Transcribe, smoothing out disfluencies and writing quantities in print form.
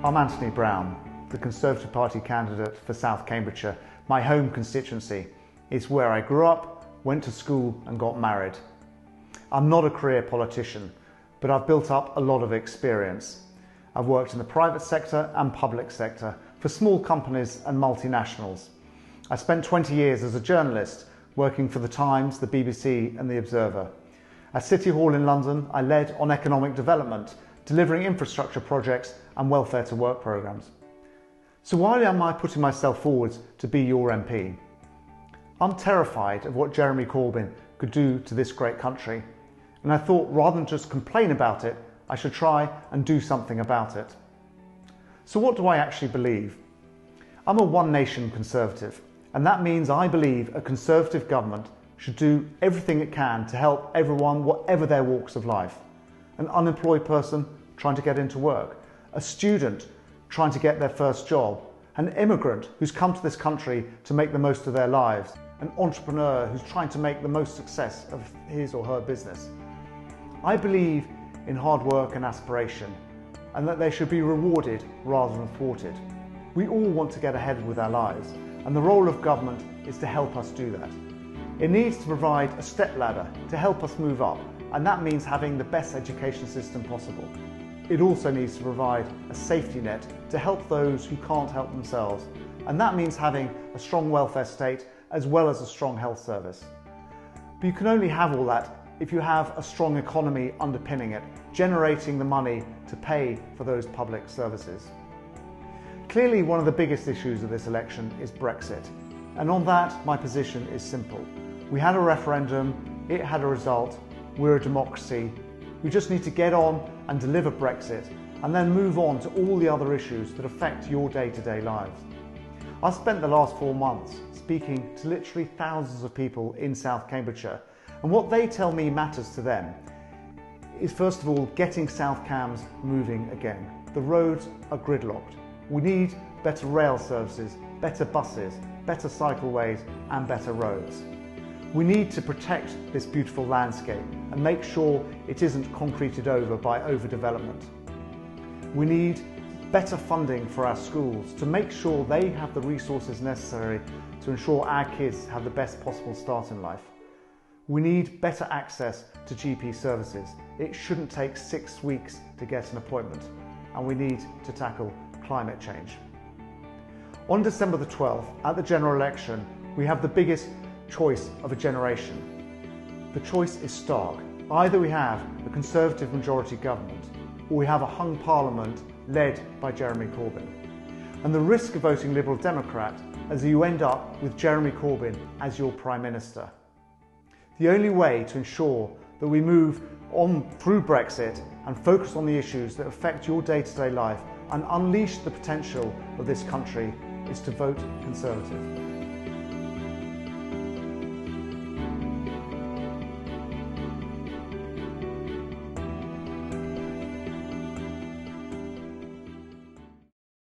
I'm Anthony Browne, the Conservative Party candidate for South Cambridgeshire. My home constituency is where I grew up, went to school and got married. I'm not a career politician, but I've built up a lot of experience. I've worked in the private sector and public sector for small companies and multinationals. I spent 20 years as a journalist working for The Times, the BBC and The Observer. At City Hall in London, I led on economic development, delivering infrastructure projects and welfare to work programmes. So why am I putting myself forward to be your MP? I'm terrified of what Jeremy Corbyn could do to this great country, and I thought rather than just complain about it, I should try and do something about it. So what do I actually believe? I'm a one nation Conservative, and that means I believe a Conservative government should do everything it can to help everyone, whatever their walks of life. An unemployed person trying to get into work, a student trying to get their first job, an immigrant who's come to this country to make the most of their lives, an entrepreneur who's trying to make the most success of his or her business. I believe in hard work and aspiration, and that they should be rewarded rather than thwarted. We all want to get ahead with our lives, and the role of government is to help us do that. It needs to provide a stepladder to help us move up, and that means having the best education system possible. It also needs to provide a safety net to help those who can't help themselves, and that means having a strong welfare state as well as a strong health service. But you can only have all that if you have a strong economy underpinning it, generating the money to pay for those public services. Clearly, one of the biggest issues of this election is Brexit, and on that my position is simple. We had a referendum, it had a result, we're a democracy. We just need to get on and deliver Brexit and then move on to all the other issues that affect your day-to-day lives. I've spent the last 4 months speaking to literally thousands of people in South Cambridgeshire, and what they tell me matters to them is first of all getting South Cambs moving again. The roads are gridlocked. We need better rail services, better buses, better cycleways and better roads. We need to protect this beautiful landscape and make sure it isn't concreted over by overdevelopment. We need better funding for our schools to make sure they have the resources necessary to ensure our kids have the best possible start in life. We need better access to GP services. It shouldn't take 6 weeks to get an appointment, and we need to tackle climate change. On December the 12th, at the general election, we have the biggest choice of a generation. The choice is stark. Either we have a Conservative majority government, or we have a hung parliament led by Jeremy Corbyn. And the risk of voting Liberal Democrat is that you end up with Jeremy Corbyn as your Prime Minister. The only way to ensure that we move on through Brexit and focus on the issues that affect your day-to-day life and unleash the potential of this country is to vote Conservative.